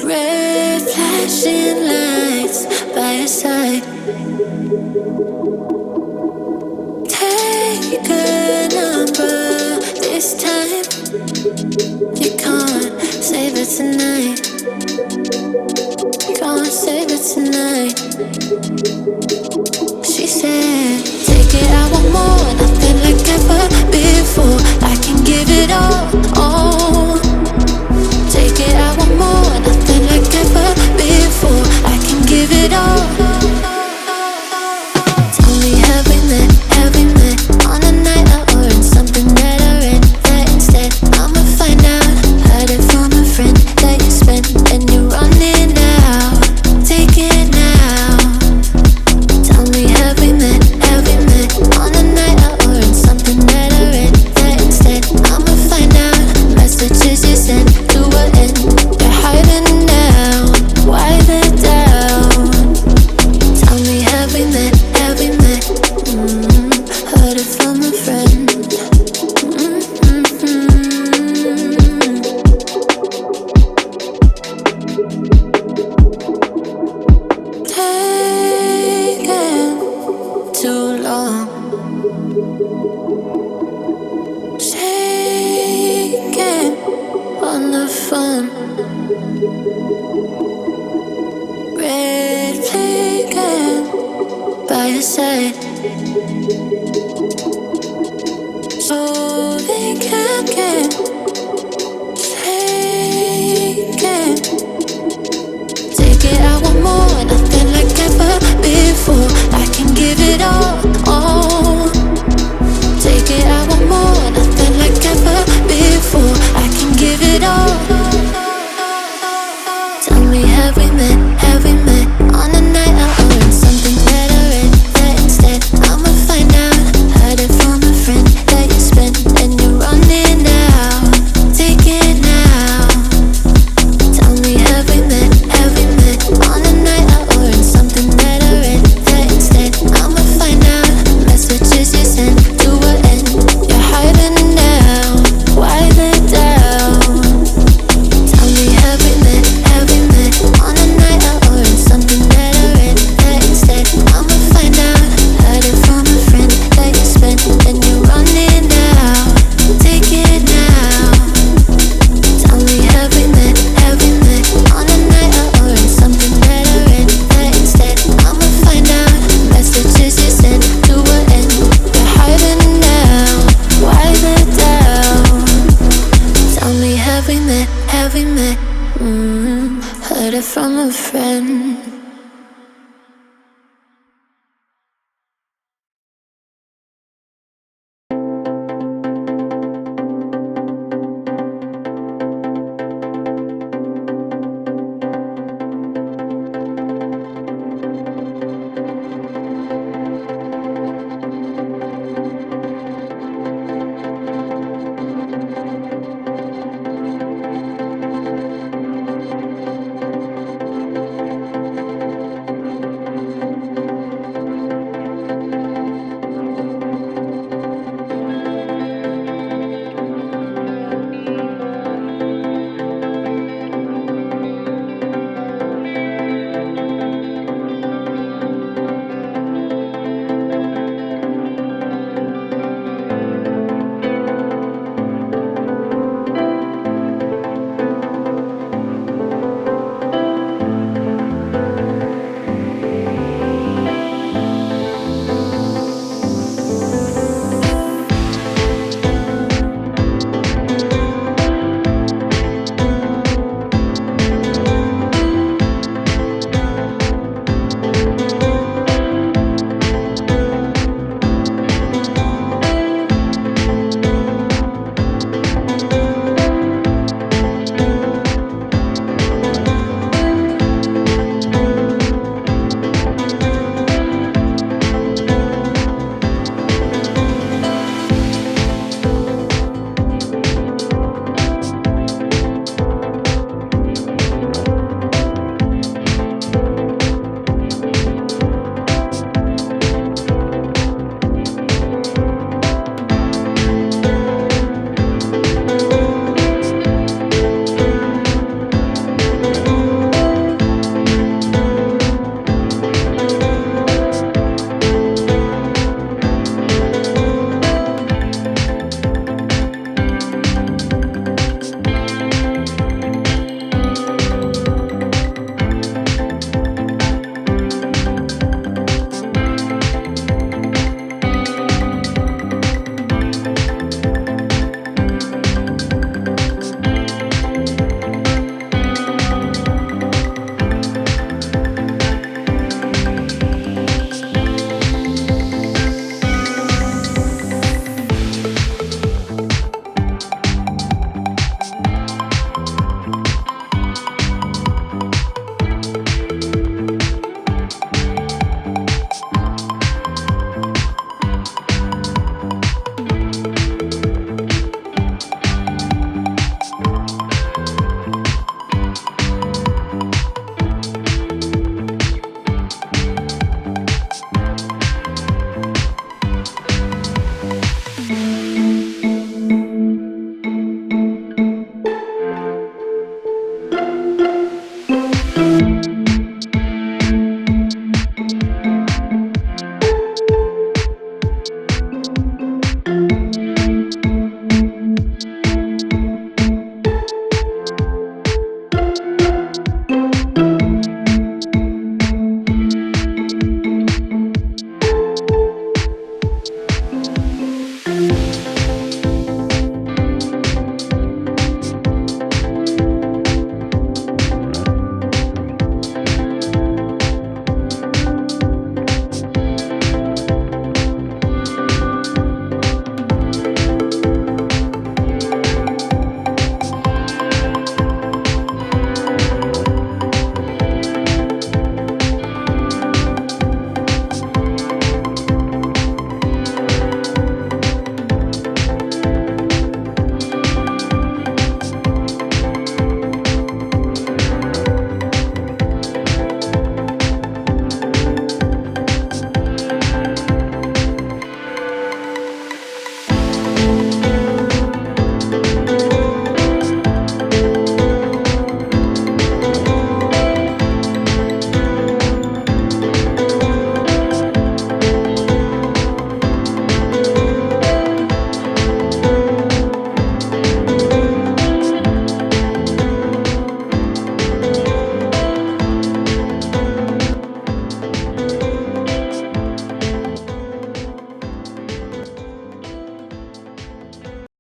Red flashing lights by your side. Take a number this time. You can't save it tonight. Can't save it tonight. She said, take it, I want more. Nothing like ever before. I can give it all. Take it, I want more. Nothing like ever before. I can give it all. Tell me, have we met? Have we met on a night out or in something that I read? That instead, I'ma find out. Heard it from a friend that you spent and you're running out. Take it now. Tell me, have we met? Have we met on a night out or in something that I read? That instead, I'ma find out. Messages you sent to an end. They're hiding now. Why the doubt? Tell me, have we met? Have we met? Heard it from a friend. Taking too long. Shaking on the phone. Red flagging by your side. So they can't get taken. Take it, I want more. Nothing like ever before.